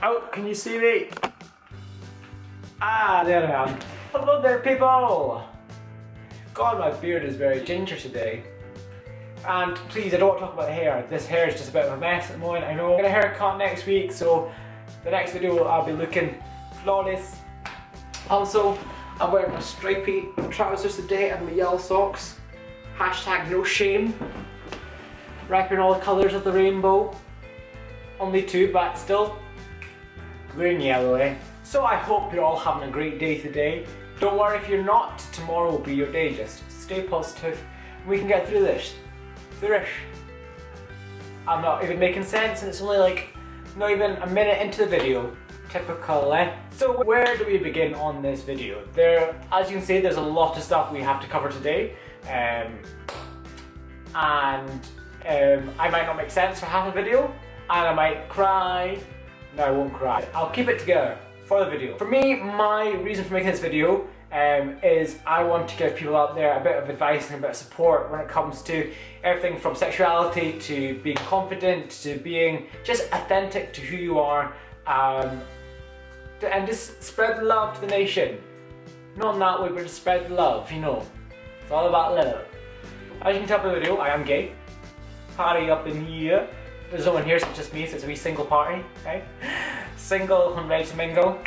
Oh, can you see me? Ah, there I am. Hello there, people! God, my beard is very ginger today. And please, I don't want to talk about hair. This hair is just a bit of a mess at the moment. I know I'm gonna haircut next week, so the next video I'll be looking flawless. Also, I'm wearing my stripy trousers today and my yellow socks. Hashtag no shame. Wrapping all the colours of the rainbow. Only two, but still green and yellow, eh? So I hope you're all having a great day today. Don't worry if you're not, tomorrow will be your day. Just stay positive. We can get through this. I'm not even making sense and it's only like not even a minute into the video. Typical, eh? So where do we begin on this video? As you can see, there's a lot of stuff we have to cover today. I might not make sense for half a video, and I might cry. No, I won't cry. I'll keep it together for the video. For me, my reason for making this video is I want to give people out there a bit of advice and a bit of support when it comes to everything from sexuality to being confident to being just authentic to who you are, and just spread the love to the nation. Not in that way, but just spread the love, you know. It's all about love. As you can tell by the video, I am gay. Party up in here. There's no one here, so it's just me, so it's a wee single party, okay? Single and ready to mingle.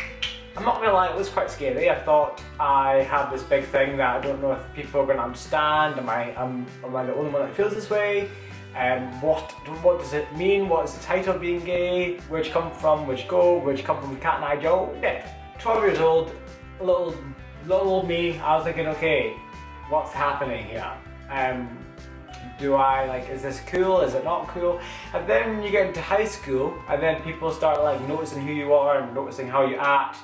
I'm not gonna lie, it was quite scary. I thought I had this big thing that I don't know if people are gonna understand. Am I the only one that feels this way? What does it mean? What is the title of being gay? Where'd you come from? Where'd you go? Where'd you come from, Cat and I Joe? Yeah, 12 years old, little old me. I was thinking, okay, what's happening here? Is this cool? Is it not cool? And then when you get into high school, and then people start like noticing who you are and noticing how you act.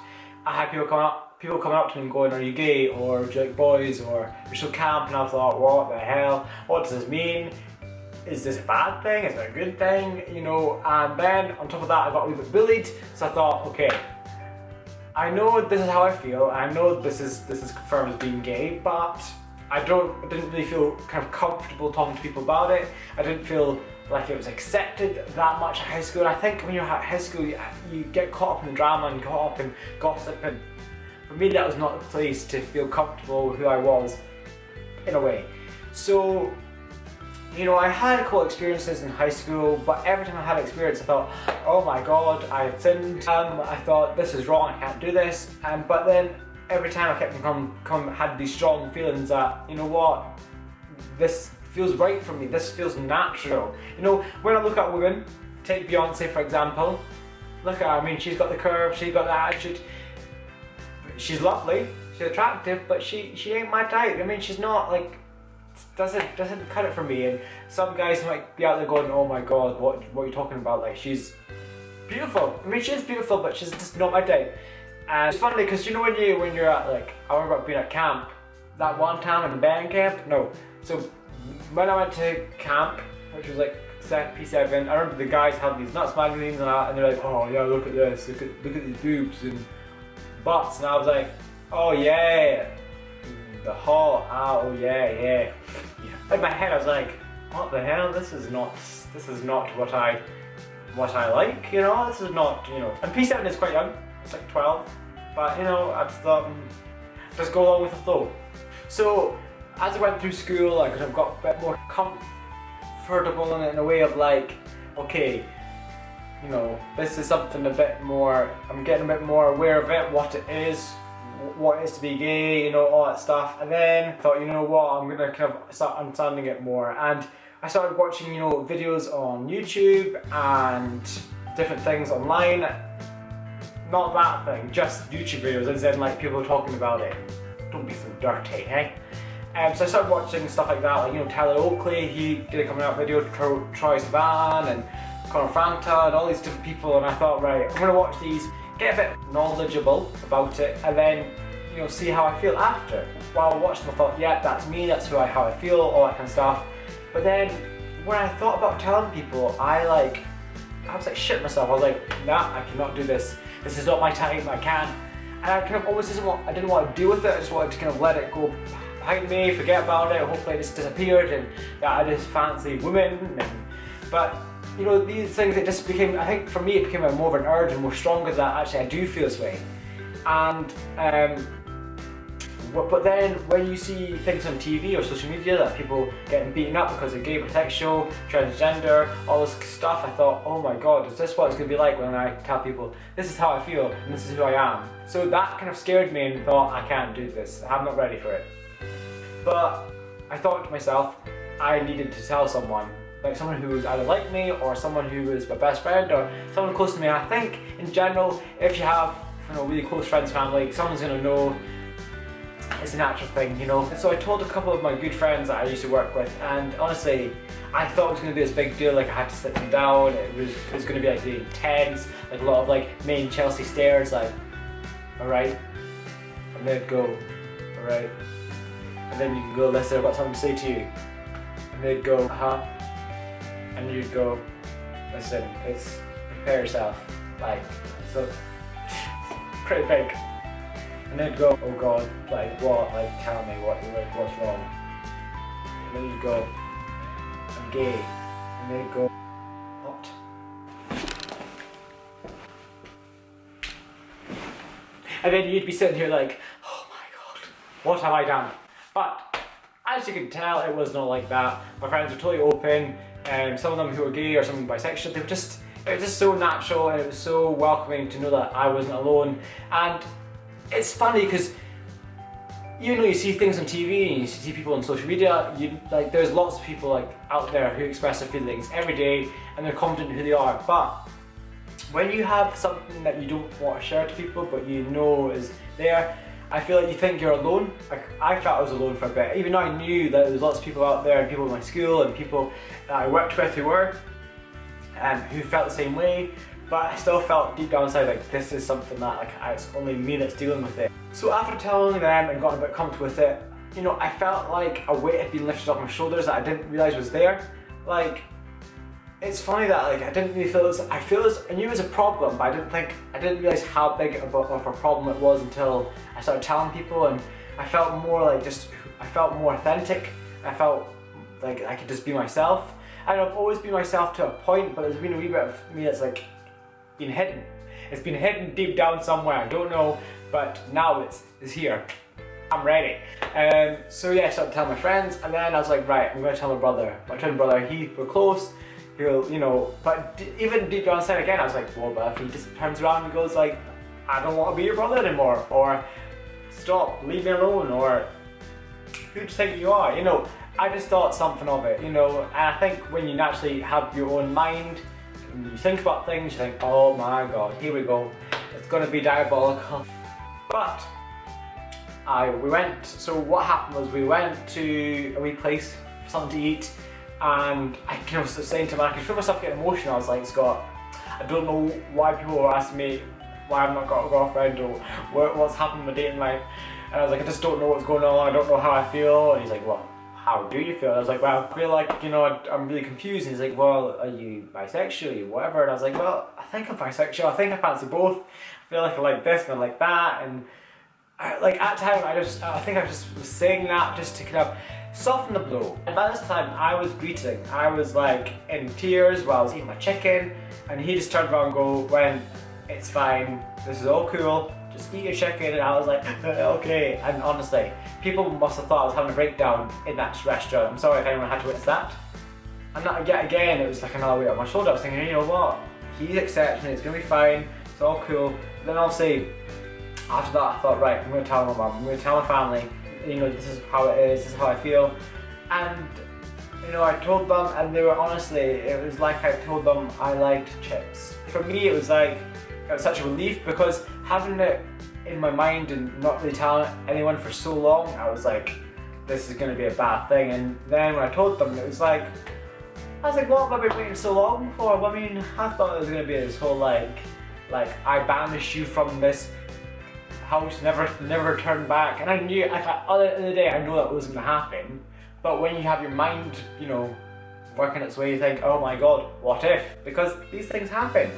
I had people coming up to me and going, are you gay? Or do you like boys? Or you're so camp? And I thought, what the hell? What does this mean? Is this a bad thing? Is it a good thing? You know, and then on top of that I got a little bit bullied. So I thought, okay, I know this is how I feel. I know this is confirmed as being gay, but I didn't really feel kind of comfortable talking to people about it. I didn't feel like it was accepted that much at high school. And I think when you're at high school, you get caught up in the drama and caught up in gossip, and for me that was not the place to feel comfortable with who I was, in a way. So, you know, I had cool experiences in high school, but every time I had an experience I thought, oh my god, I've sinned. I thought, this is wrong, I can't do this. But then every time I kept had these strong feelings that, you know what, this feels right for me, this feels natural. You know, when I look at women, take Beyonce for example, look at her, I mean, she's got the curve, she's got the attitude, she's lovely, she's attractive, but she ain't my type. I mean, she's not like, doesn't cut it for me. And some guys might be out there going, oh my god, what are you talking about? Like, she's beautiful. I mean, she is beautiful, but she's just not my type. And it's funny because you know when you're at, like, I remember being at camp that one time in band camp. No, so when I went to camp, which was like P7, I remember the guys had these nuts magazines and they're like, oh yeah, look at this, look at these boobs and butts, and I was like, oh yeah, the whole, oh yeah. In my head I was like, what the hell? This is not what I like, you know. This is not, you know. And P7 is quite young. It's like 12, but you know, I just thought, just go along with the flow. So as I went through school, I could have got a bit more comfortable in it, in a way of like, okay, you know, this is something a bit more, I'm getting a bit more aware of it, what it is to be gay, you know, all that stuff. And then I thought, you know what, I'm gonna kind of start understanding it more. And I started watching, you know, videos on YouTube and different things online. Not that thing, just YouTube videos, as in like people talking about it. Don't be so dirty, hey? So I started watching stuff like that, like, you know, Tyler Oakley, he did a coming out video, Troy Sivan and Connor Franta and all these different people, and I thought, right, I'm gonna watch these, get a bit knowledgeable about it, and then, you know, see how I feel after. While I watched them I thought, yeah, that's me, that's how I feel, all that kind of stuff. But then, when I thought about telling people, I was like shit myself. I was like, nah, I cannot do this. This is not my time, I can't. And I kind of almost I didn't want to deal with it, I just wanted to kind of let it go behind me, forget about it, hopefully it just disappeared, and yeah, I just fancy women. But you know, these things, it just became, I think for me it became more of an urge and more stronger that actually I do feel this way. And but then when you see things on TV or social media that people getting beaten up because of gay, bisexual, transgender, all this stuff, I thought, oh my god, is this what it's going to be like when I tell people this is how I feel and this is who I am? So that kind of scared me and thought, I can't do this, I'm not ready for it. But I thought to myself, I needed to tell someone, like someone who was either like me or someone who was my best friend or someone close to me. And I think in general, if you have, you know, really close friends, family, someone's going to know. It's a natural thing, you know. And so I told a couple of my good friends that I used to work with, and honestly, I thought it was going to be this big deal, like I had to sit them down, it was going to be like really intense, like a lot of like main Chelsea stares, like, alright, and they'd go, alright, and then you can go, listen, I've got something to say to you, and they'd go, uh-huh, and you'd go, listen, it's, prepare yourself, like, so, pretty big. And they'd go, oh god, like what? Like tell me what's wrong? And then you'd go, I'm gay. And they'd go, what? And then you'd be sitting here like, oh my god, what have I done? But as you can tell, it was not like that. My friends were totally open, and some of them who were gay or some bisexual, it was just so natural, and it was so welcoming to know that I wasn't alone. And it's funny because you know, you see things on TV and you see people on social media, like there's lots of people like out there who express their feelings every day and they're confident in who they are. But when you have something that you don't want to share to people but you know is there, I feel like you think you're alone. Like I felt I was alone for a bit, even though I knew that there was lots of people out there and people in my school and people that I worked with who were who felt the same way. But I still felt deep down inside like this is something that like it's only me that's dealing with it. So after telling them and got a bit comfortable with it, you know, I felt like a weight had been lifted off my shoulders that I didn't realise was there. Like, it's funny that like I didn't really feel this. I knew it was a problem, but I didn't realise how big of a problem it was until I started telling people, and I felt more like I felt more authentic. I felt like I could just be myself. And I've always been myself to a point, but there's been a wee bit of me that's like been hidden. It's been hidden deep down somewhere, I don't know, but now it's here. I'm ready. So yeah, I started telling my friends, and then I was like, right, I'm going to tell my brother. My twin brother, we're close, he'll, you know, but even deep down inside again, I was like, well, but if he just turns around and goes like, I don't want to be your brother anymore, or stop, leave me alone, or who do you think you are? You know, I just thought something of it, you know, and I think when you naturally have your own mind, and you think about things, you think, oh my god, here we go, it's going to be diabolical. But so what happened was we went to a wee place for something to eat, and I was saying to him, I could feel myself getting emotional. I was like, Scott, I don't know why people are asking me why I've not got a girlfriend or what's happened in my dating life. And I was like, I just don't know what's going on, I don't know how I feel. And he's like, well, how do you feel? And I was like, well, I feel like, you know, I'm really confused. And he's like, well, are you bisexual, are you whatever? And I was like, well, I think I'm bisexual, I think I fancy both. I feel like I like this and I like that. And like at the time, I think I just was saying that just to kind of soften the blow. And by this time, I was greeting. I was like in tears while I was eating my chicken, and he just turned around and went, it's fine, this is all cool, just eat your chicken. And I was like, okay. And honestly, people must have thought I was having a breakdown in that restaurant. I'm sorry if anyone had to witness that. And that, again, it was like another weight on my shoulder. I was thinking, you know what, he's accepting it, it's gonna be fine, it's all cool. But then I'll say, after that, I thought, right, I'm going to tell my mum, I'm going to tell my family, you know, this is how it is, this is how I feel. And, you know, I told them, and they were honestly, it was like I told them I liked chips. For me, it was such a relief, because having it in my mind and not really telling anyone for so long, I was like, this is going to be a bad thing. And then when I told them, it was like, I was like, what have I been waiting so long for? Well, I mean, I thought it was going to be this whole like I banish you from this house, never turn back. And I knew, at the end of the day, I know that wasn't going to happen. But when you have your mind, you know, working its way, you think, oh my god, what if? Because these things happen.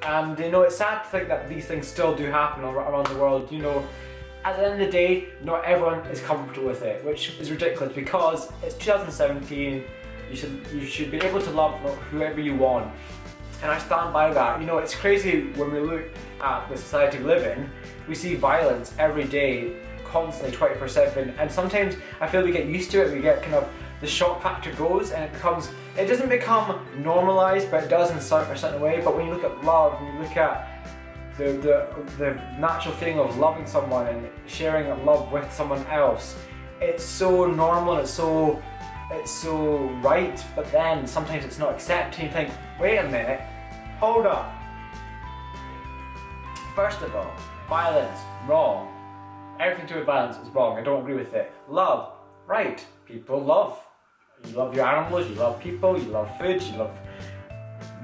And you know, it's sad to think that these things still do happen around the world. You know, at the end of the day, not everyone is comfortable with it, which is ridiculous, because it's 2017, You should be able to love whoever you want. And I stand by that. You know, it's crazy when we look at the society we live in, we see violence every day, constantly, 24/7, and sometimes I feel we get used to it, we get kind of, the shock factor goes and it doesn't become normalized, but it does in a certain way. But when you look at love, when you look at the natural feeling of loving someone and sharing love with someone else, it's so normal and it's so right, but then sometimes it's not accepted. You think, wait a minute, hold up. First of all, violence, wrong. Everything to do with violence is wrong. I don't agree with it. Love, right. People love. You love your animals, you love people, you love food, you love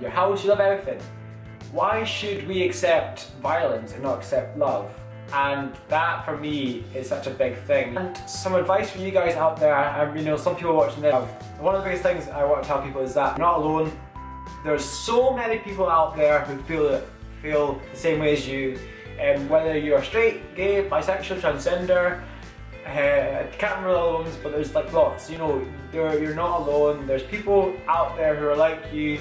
your house, you love everything. Why should we accept violence and not accept love? And that for me is such a big thing. And some advice for you guys out there, you know, some people watching this, one of the biggest things I want to tell people is that you're not alone. There's so many people out there who feel the same way as you. Whether you're straight, gay, bisexual, transgender, I can't remember all the ones, but there's like lots. You know, you're not alone. There's people out there who are like you,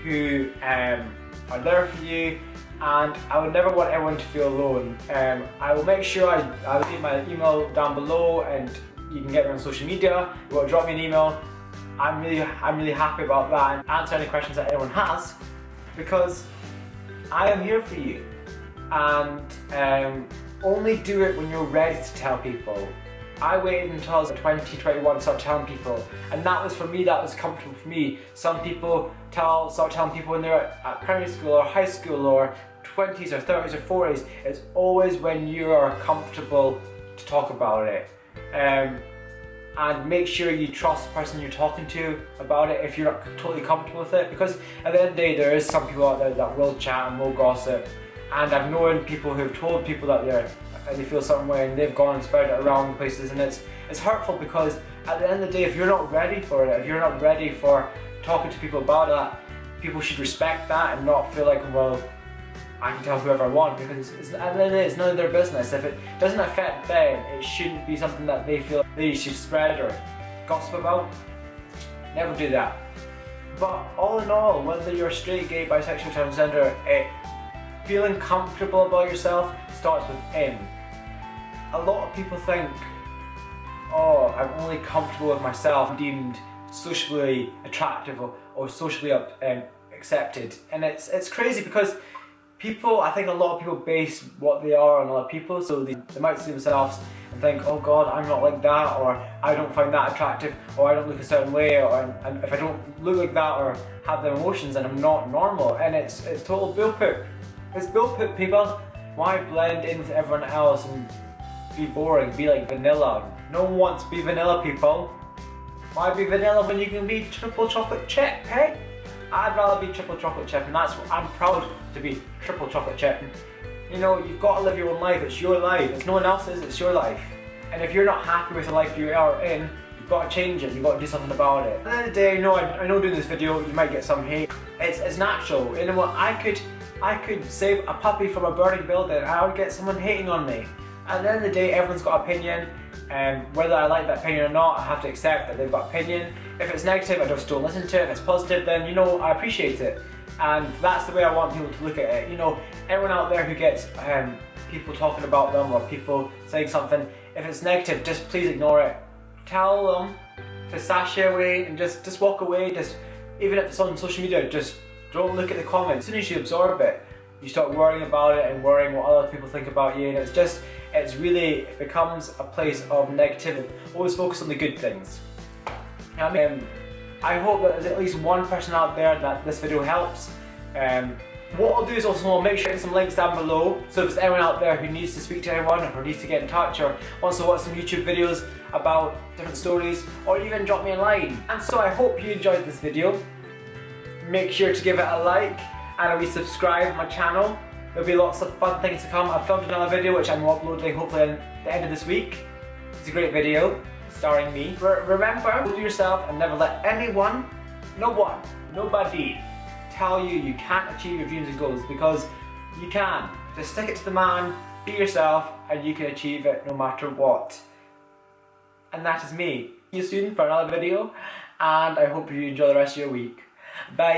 who are there for you, and I would never want anyone to feel alone. I will make sure I'll leave my email down below, and you can get me on social media. If you want to drop me an email, I'm really happy about that, and answer any questions that anyone has, because I am here for you. And only do it when you're ready to tell people. I waited until I was 20, 21 to start telling people, and that was for me, that was comfortable for me. Some people start telling people when they're at primary school or high school or 20s or 30s or 40s. It's always when you are comfortable to talk about it. And make sure you trust the person you're talking to about it if you're not totally comfortable with it, because at the end of the day there is some people out there that will chat and will gossip. And I've known people who've told people that they feel some way, and they've gone and spread it around places, and it's hurtful, because at the end of the day, if you're not ready for it, if you're not ready for talking to people about that, people should respect that and not feel like, well, I can tell whoever I want, because at the end of the day, it's none of their business. If it doesn't affect them, it shouldn't be something that they feel they should spread or gossip about. Never do that. But all in all, whether you're straight, gay, bisexual, transgender, feeling comfortable about yourself starts within. A lot of people think, oh, I'm only comfortable with myself, deemed socially attractive or socially accepted. And it's crazy, because I think a lot of people base what they are on other people, so they might see themselves and think, oh God, I'm not like that, or I don't find that attractive, or I don't look a certain way, and if I don't look like that or have the emotions, then I'm not normal. And it's total bullpoop. It's bullpoop, people. Why blend in with everyone else and be boring, be like vanilla? No one wants to be vanilla, people. Why be vanilla when you can be triple chocolate chip, hey? I'd rather be triple chocolate chip, and that's what I'm proud to be, triple chocolate chip. You know, you've got to live your own life. It's your life. It's no one else's, it's your life. And if you're not happy with the life you are in, you've got to change it. You've got to do something about it. At the end of the day, I know doing this video, you might get some hate. It's natural. You know what? I could save a puppy from a burning building, and I would get someone hating on me. At the end of the day, everyone's got opinion, and whether I like that opinion or not, I have to accept that they've got opinion. If it's negative, I just don't listen to it. If it's positive, then, you know, I appreciate it. And that's the way I want people to look at it. You know, everyone out there who gets people talking about them or people saying something, if it's negative, just please ignore it. Tell them to sashay away and just walk away. Even if it's on social media, just don't look at the comments. As soon as you absorb it, you start worrying about it and worrying what other people think about you, and it becomes a place of negativity. Always focus on the good things. I hope that there's at least one person out there that this video helps. What I'll do is also make sure to get some links down below, so if there's anyone out there who needs to speak to anyone, or needs to get in touch, or wants to watch some YouTube videos about different stories, or even drop me a line. And so I hope you enjoyed this video. Make sure to give it a like and subscribe to my channel. There'll be lots of fun things to come. I've filmed another video which I'm uploading hopefully at the end of this week. It's a great video starring me. Remember, do yourself and never let anyone, nobody tell you can't achieve your dreams and goals, because you can. Just stick it to the man, be yourself, and you can achieve it no matter what. And that is me. See you soon for another video, and I hope you enjoy the rest of your week. Bye.